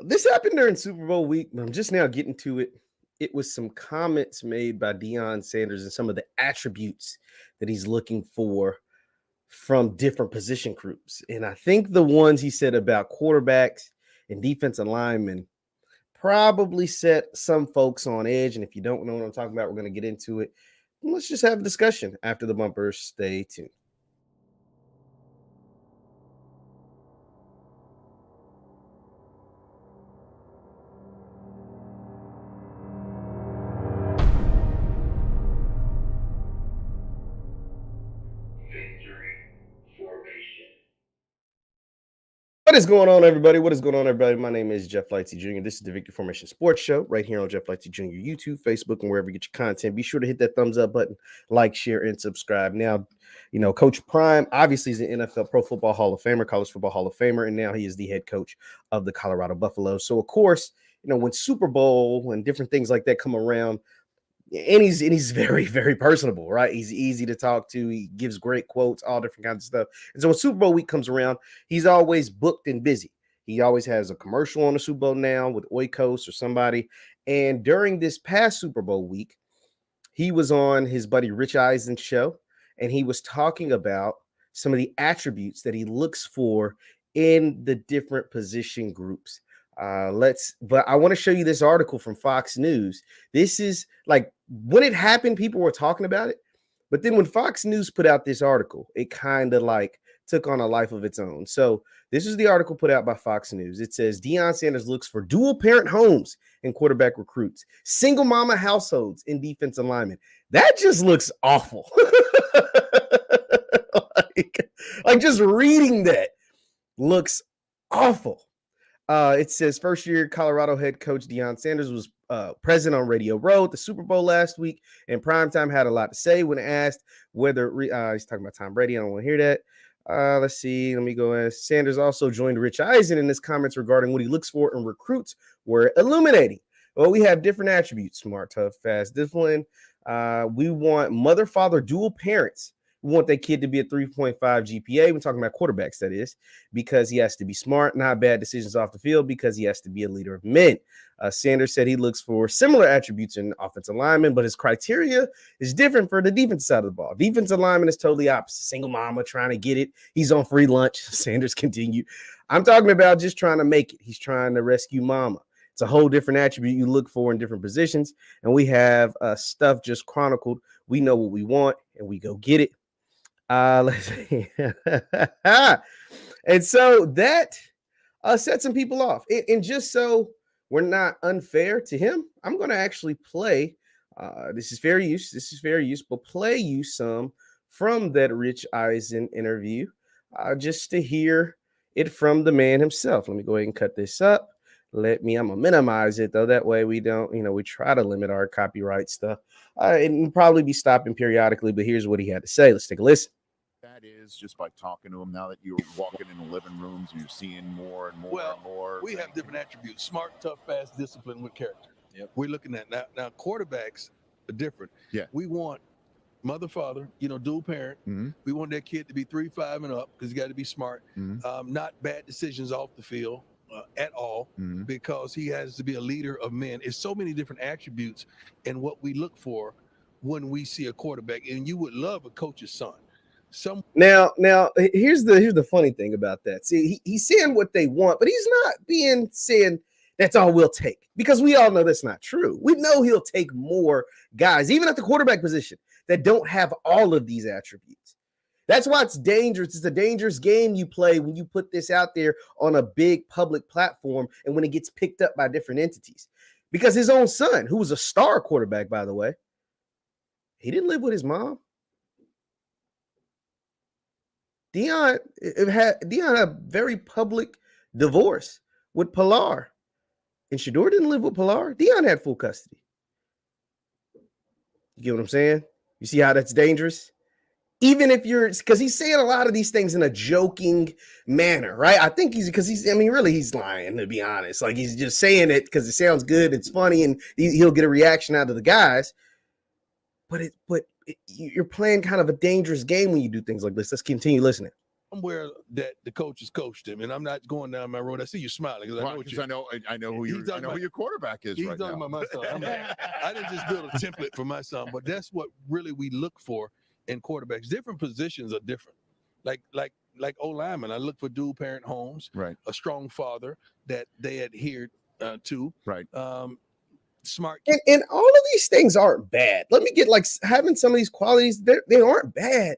This happened during Super Bowl week. I'm just now getting to it. It was some comments made by Deion Sanders and some of the attributes that he's looking for from different position groups. And I think the ones he said about quarterbacks and defensive linemen probably set some folks on edge. And if you don't know what I'm talking about, we're going to get into it. Let's just have a discussion after the bumper. Stay tuned. What is going on, everybody? What is going on, everybody? My name is JeffLightsyJr. This is the Victory Formation Sports Show right here on JeffLightsYJr. YouTube, Facebook, and wherever you get your content. Be sure to hit that thumbs up button, like, share, and subscribe. Now, Coach Prime obviously is an NFL Pro Football Hall of Famer, College Football Hall of Famer, and now he is the head coach of the Colorado Buffaloes. So, of course, when Super Bowl and different things like that come around, and he's very, very personable, right? He's easy to talk to. He gives great quotes, all different kinds of stuff. And so when Super Bowl week comes around, he's always booked and busy. He always has a commercial on the Super Bowl now with Oikos or somebody. And during this past Super Bowl week, he was on his buddy Rich Eisen show, and he was talking about some of the attributes that he looks for in the different position groups. But I want to show you this article from Fox News. This is like when it happened, people were talking about it, but then when Fox News put out this article, it kind of like took on a life of its own. So this is the article put out by Fox News. It says Deion Sanders looks for dual parent homes in quarterback recruits, single mama households in defensive linemen. That just looks awful. like just reading that looks awful. It says first year Colorado head coach Deion Sanders was present on Radio Row at the Super Bowl last week, and primetime had a lot to say when asked whether he's talking about Tom Brady. I don't want to hear that. Let's see. Let me go. Sanders also joined Rich Eisen in his comments regarding what he looks for in recruits were illuminating. Well, we have different attributes: smart, tough, fast, disciplined. We want mother, father, dual parents. We want that kid to be a 3.5 GPA. We're talking about quarterbacks, that is, because he has to be smart, not bad decisions off the field, because he has to be a leader of men. Sanders said he looks for similar attributes in offensive linemen, but his criteria is different for the defensive side of the ball. Defensive lineman is totally opposite. Single mama trying to get it. He's on free lunch. Sanders continued. I'm talking about just trying to make it. He's trying to rescue mama. It's a whole different attribute you look for in different positions. And we have stuff just chronicled. We know what we want, and we go get it. Let's see. And so that set some people off. And just so we're not unfair to him, I'm going to actually play. This is fair use, but play you some from that Rich Eisen interview just to hear it from the man himself. Let me go ahead and cut this up. I'm going to minimize it, though. That way we don't, we try to limit our copyright stuff. And probably be stopping periodically, but here's what he had to say. Let's take a listen. That is just by talking to them now that you're walking in the living rooms and you're seeing more and more and more. We have different attributes: smart, tough, fast, disciplined with character. Yep. We're looking at now quarterbacks are different. Yeah. We want mother, father, dual parent. Mm-hmm. We want that kid to be 3-5 and up because you got to be smart. Mm-hmm. Not bad decisions off the field at all, Mm-hmm. because he has to be a leader of men. It's so many different attributes and what we look for when we see a quarterback. And you would love a coach's son. Now, here's the funny thing about that. See, he's saying what they want, but he's not saying that's all we'll take, because we all know that's not true. We know he'll take more guys, even at the quarterback position, that don't have all of these attributes. That's why it's dangerous. It's a dangerous game you play when you put this out there on a big public platform and when it gets picked up by different entities. Because his own son, who was a star quarterback, by the way, he didn't live with his mom. Deion had a very public divorce with Pilar. And Shador didn't live with Pilar. Deion had full custody. You get what I'm saying? You see how that's dangerous? Even if because he's saying a lot of these things in a joking manner, right? I think really he's lying, to be honest. Like, he's just saying it because it sounds good, it's funny, and he'll get a reaction out of the guys. But you're playing kind of a dangerous game when you do things like this. Let's continue listening. somewhere that the coaches coached him, and I'm not going down my road. I see you smiling because I know who your quarterback is he's right talking now. about my son. I didn't just build a template for my son, but that's what really we look for in quarterbacks. Different positions are different. Like O-lineman, I look for dual parent homes, Right. a strong father that they adhered to, Right. Smart. And all of these things aren't bad. Let me get like having some of these qualities, they aren't bad.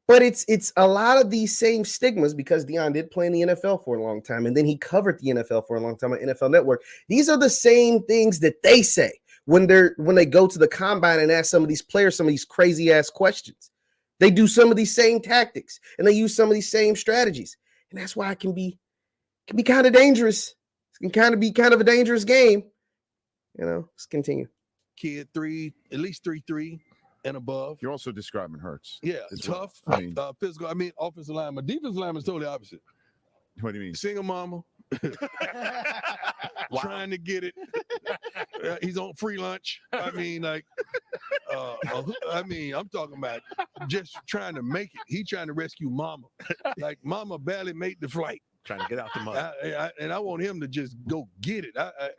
But it's a lot of these same stigmas because Deion did play in the NFL for a long time, and then he covered the NFL for a long time on NFL Network. These are the same things that they say when they go to the combine and ask some of these players some of these crazy ass questions. They do some of these same tactics and they use some of these same strategies, and that's why it can be kind of dangerous. It can be kind of a dangerous game. Let's continue. Kid at least 3'3" and above. You're also describing Hurts. Yeah, tough, physical. I mean, offensive lineman. Defensive lineman is totally opposite. What do you mean? Single mama. Trying to get it. He's on free lunch. I mean, I'm talking about just trying to make it. He trying to rescue mama. Like mama barely made the flight. Trying to get out the mud. I want him to just go get it.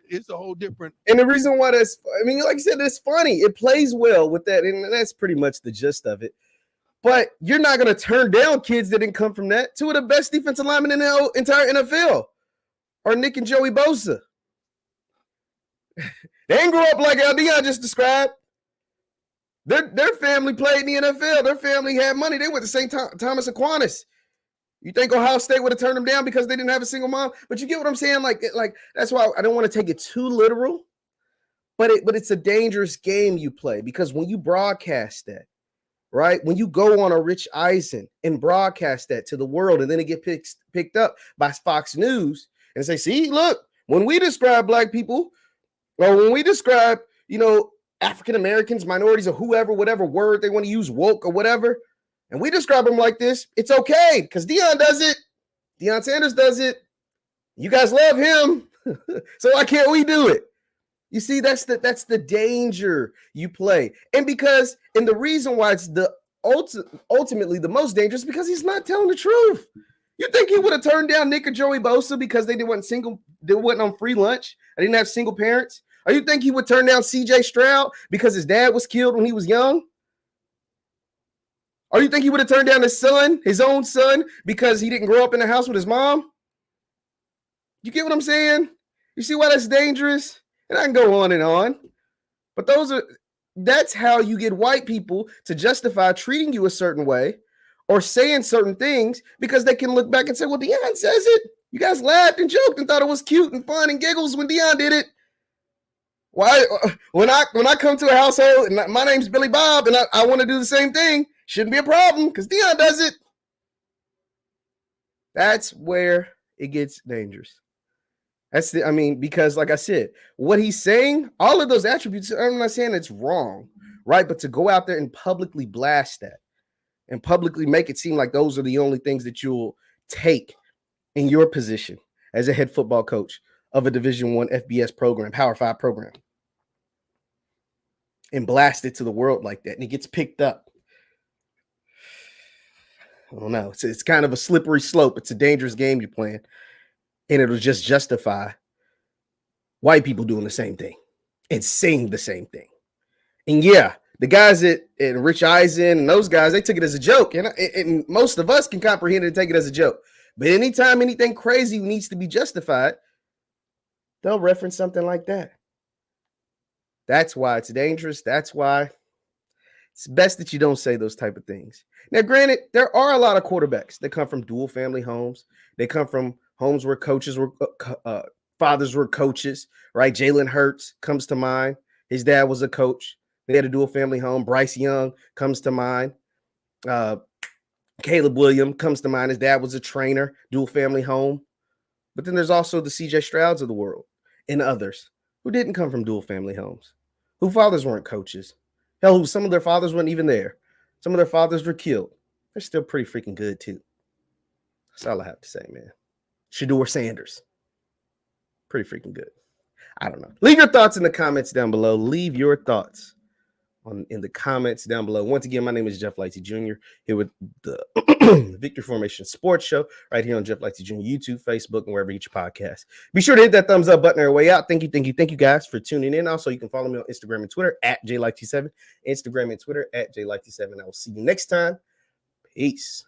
It's a whole different. And the reason why like I said, it's funny. It plays well with that, and that's pretty much the gist of it. But you're not going to turn down kids that didn't come from that. Two of the best defensive linemen in the entire NFL are Nick and Joey Bosa. They didn't grow up like how Deion just described. Their family played in the NFL. Their family had money. They went to St. Thomas Aquinas. You think Ohio State would have turned them down because they didn't have a single mom? But you get what I'm saying? Like that's why I don't want to take it too literal. But it's a dangerous game you play because when you broadcast that, right? When you go on a Rich Eisen and broadcast that to the world, and then it get picked up by Fox News and say, see, look, when we describe black people, or when we describe, African Americans, minorities, or whoever, whatever word they want to use, woke or whatever, and we describe them like this, it's okay because Deion does it. Deion Sanders does it. You guys love him. So why can't we do it? You see, that's the danger you play. And the reason why it's ultimately the most dangerous because he's not telling the truth. You think he would have turned down Nick or Joey Bosa because they wasn't on free lunch? I didn't have single parents. Or you think he would turn down CJ Stroud because his dad was killed when he was young? Or you think he would have turned down his own son, because he didn't grow up in the house with his mom? You get what I'm saying? You see why that's dangerous? And I can go on and on. But that's how you get white people to justify treating you a certain way or saying certain things because they can look back and say, well, Deion says it. You guys laughed and joked and thought it was cute and fun and giggles when Deion did it. Why? When I come to a household and my name's Billy Bob and I want to do the same thing, shouldn't be a problem because Deion does it. That's where it gets dangerous. Because like I said, what he's saying, all of those attributes, I'm not saying it's wrong, right? But to go out there and publicly blast that and publicly make it seem like those are the only things that you'll take in your position as a head football coach of a Division I FBS program, Power 5 program, and blast it to the world like that, and it gets picked up. I don't know. It's kind of a slippery slope. It's a dangerous game you're playing. And it'll just justify white people doing the same thing and saying the same thing. And yeah, the guys at Rich Eisen and those guys, they took it as a joke. And most of us can comprehend it and take it as a joke. But anytime anything crazy needs to be justified, they'll reference something like that. That's why it's dangerous. That's why it's best that you don't say those type of things. Now, granted, there are a lot of quarterbacks that come from dual family homes. They come from homes where fathers were coaches, right? Jalen Hurts comes to mind. His dad was a coach. They had a dual family home. Bryce Young comes to mind. Caleb Williams comes to mind. His dad was a trainer, dual family home. But then there's also the CJ Strouds of the world and others who didn't come from dual family homes, who fathers weren't coaches. Hell, some of their fathers weren't even there. Some of their fathers were killed. They're still pretty freaking good, too. That's all I have to say, man. Shedeur Sanders. Pretty freaking good. I don't know. Leave your thoughts in the comments down below. Leave your thoughts in the comments down below. Once again, my name is Jeff Lightsy Jr. here with the Victory Formation Sports Show right here on Jeff Lightsy Jr. YouTube, Facebook, and wherever you get your podcast. Be sure to hit that thumbs up button on your way out. Thank you guys for tuning in. Also, you can follow me on Instagram and Twitter at JLightsy7, Instagram and Twitter at JLightsy7. I will see you next time. Peace.